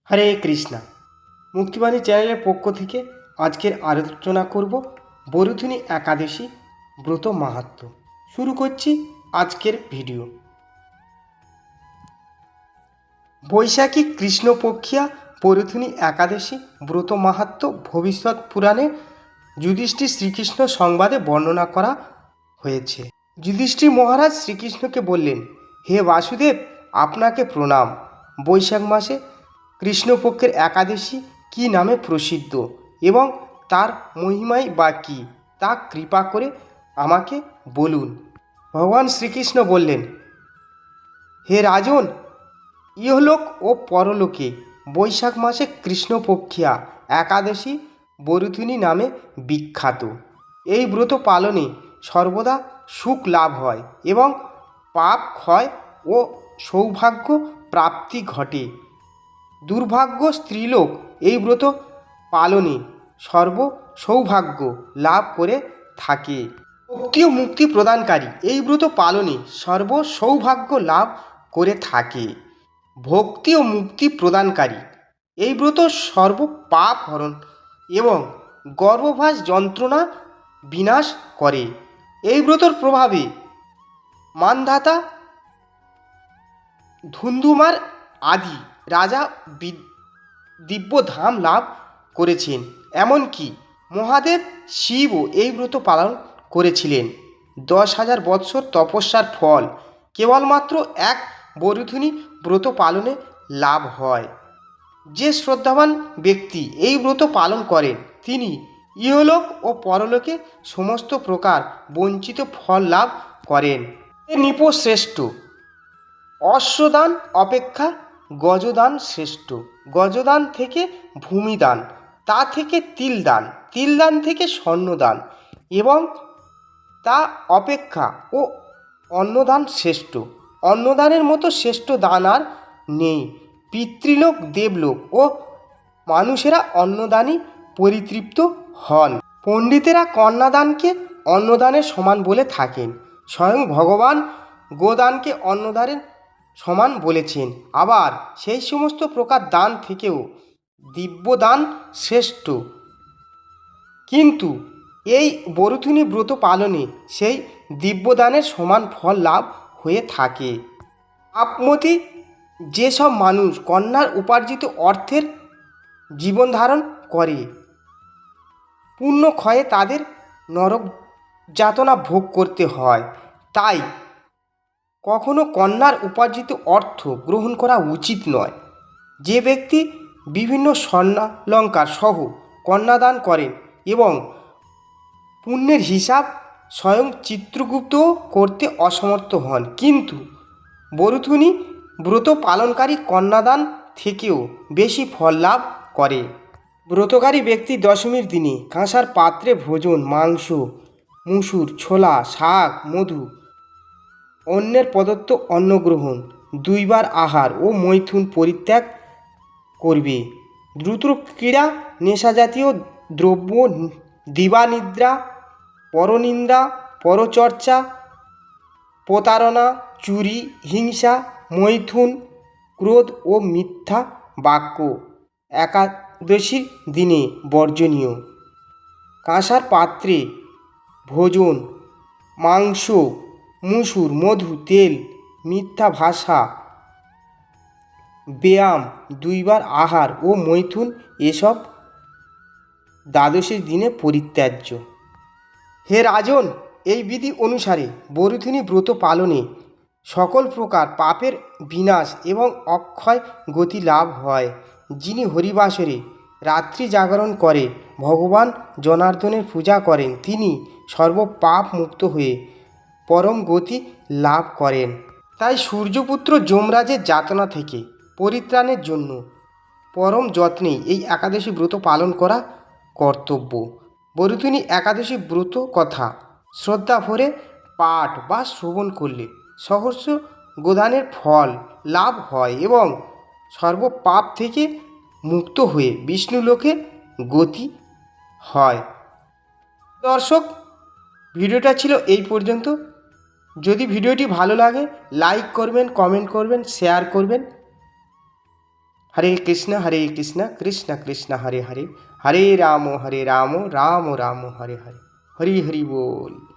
হরে কৃষ্ণা। মুক্তিবাণী চ্যানেলের পক্ষ থেকে আজকের আলোচনা করব বরুথিনী একাদশী ব্রত মাহাত্ম্য। শুরু করছি আজকের ভিডিও। বৈশাখী কৃষ্ণপক্ষিয়া বরুথিনী একাদশী ব্রত মাহাত্ম্য ভবিষ্যৎ পুরাণে যুধিষ্ঠির শ্রীকৃষ্ণ সংবাদে বর্ণনা করা হয়েছে। যুধিষ্ঠির মহারাজ শ্রীকৃষ্ণকে বললেন, হে বাসুদেব, আপনাকে প্রণাম। বৈশাখ মাসে কৃষ্ণপক্ষের একাদশী কী নামে প্রসিদ্ধ এবং তার মহিমাই বা কী, তা কৃপা করে আমাকে বলুন। ভগবান শ্রীকৃষ্ণ বললেন, হে রাজন, ইহলোক ও পরলোকে বৈশাখ মাসে কৃষ্ণপক্ষিয়া একাদশী বরুথিনী নামে বিখ্যাত। এই ব্রত পালনে সর্বদা সুখ লাভ হয় এবং পাপ ক্ষয় ও সৌভাগ্য প্রাপ্তি ঘটে। দুর্ভাগ্য স্ত্রীলোক এই ব্রত পালনে সর্ব সৌভাগ্য লাভ করে থাকে। ভক্তি ও মুক্তি প্রদানকারী এই ব্রত পালনে সর্ব সৌভাগ্য লাভ করে থাকে। ভক্তি ও মুক্তি প্রদানকারী এই ব্রত সর্ব পাপ হরণ এবং গর্ভবাস যন্ত্রণা বিনাশ করে। এই ব্রতর প্রভাবে মানধাতা, ধুন্ধুমার আদি রাজা দিব্যধাম লাভ করেছেন। এমনকি মহাদেব শিবও এই ব্রত পালন করেছিলেন। 10,000 বৎসর তপস্যার ফল কেবলমাত্র এক বরুথিনী ব্রত পালনে লাভ হয়। যে শ্রদ্ধাবান ব্যক্তি এই ব্রত পালন করেন তিনি ইহলোক ও পরলোকে সমস্ত প্রকার বঞ্চিত ফল লাভ করেন। নিপ শ্রেষ্ঠ। অশ্বদান অপেক্ষা গজদান শ্রেষ্ঠ। গজদান থেকে ভূমিদান, তা থেকে তিলদান, তিলদান থেকে স্বর্ণদান এবং তা অপেক্ষা ও অন্নদান শ্রেষ্ঠ। অন্নদানের মতো শ্রেষ্ঠ দান আর নেই। পিতৃলোক, দেবলোক ও মানুষেরা অন্নদানই পরিতৃপ্ত হন। পণ্ডিতেরা কন্যাদানকে অন্নদানের সমান বলে থাকেন। স্বয়ং ভগবান গোদানকে অন্নদানের সমান বলেছেন। আবার সেই সমস্ত প্রকার দান থেকেও দিব্যদান শ্রেষ্ঠ। কিন্তু এই বরুথিনী ব্রত পালনে সেই দিব্যদানের সমান ফল লাভ হয়ে থাকে। আপমতি যেসব মানুষ কন্যার উপার্জিত অর্থের জীবন ধারণ করে, পুণ্য ক্ষয়ে তাদের নরক যাতনা ভোগ করতে হয়। তাই কখনো কন্যার উপার্জিত অর্থ গ্রহণ করা উচিত নয়। যে ব্যক্তি বিভিন্ন স্বর্ণালঙ্কার সহ কন্যাদান করেন এবং পুণ্যের হিসাব স্বয়ং চিত্রগুপ্তও করতে অসমর্থ হন, কিন্তু বরুথিনী ব্রত পালনকারী কন্যাদান থেকেও বেশি ফল লাভ করে। ব্রতকারী ব্যক্তি দশমীর দিনে কাঁসার পাত্রে ভোজন, মাংস, মুসুর, ছোলা, শাক, মধু, অন্যের প্রদত্ত অন্নগ্রহণ, 2 বার আহার ও মৈথুন পরিত্যাগ করবে। দ্রুত ক্রীড়া, নেশাজাতীয় দ্রব্য, দিবানিদ্রা, পরনিন্দা, পরচর্চা, প্রতারণা, চুরি, হিংসা, মৈথুন, ক্রোধ ও মিথ্যা বাক্য একাদশীর দিনে বর্জনীয়। কাঁসার পাত্রে ভোজন, মাংস, মুসুর, মধু, তেল, মিথ্যা ভাষা, ব্যায়াম, 2 বার আহার ও মৈথুন এসব দ্বাদশীর দিনে পরিত্যাজ্য। হে রাজন, এই বিধি অনুসারে বরুথিনী ব্রত পালনে সকল প্রকার পাপের বিনাশ এবং অক্ষয় গতি লাভ হয়। যিনি হরিবাসরে রাত্রি জাগরণ করে ভগবান জনার্দনের পূজা করেন তিনি সর্বপাপ মুক্ত হয়ে পরম গতি লাভ করেন। তাই সূর্যপুত্র যমরাজের যাতনা থেকে পরিত্রাণের জন্য পরম যত্নে এই একাদশী ব্রত পালন করা কর্তব্য। বরুথিনী একাদশী ব্রত কথা শ্রদ্ধা ভরে পাঠ বা শ্রবণ করলে সহস্র গোদানের ফল লাভ হয় এবং সর্বপাপ থেকে মুক্ত হয়ে বিষ্ণুলোকে গতি হয়। দর্শক, ভিডিওটা ছিল এই পর্যন্ত। যদি ভিডিওটি ভালো লাগে লাইক করবেন, কমেন্ট করবেন, শেয়ার করবেন। হরে কৃষ্ণ কৃষ্ণ কৃষ্ণ হরে হরে হরে রাম রাম রাম হরে হরে হরি হরি বল।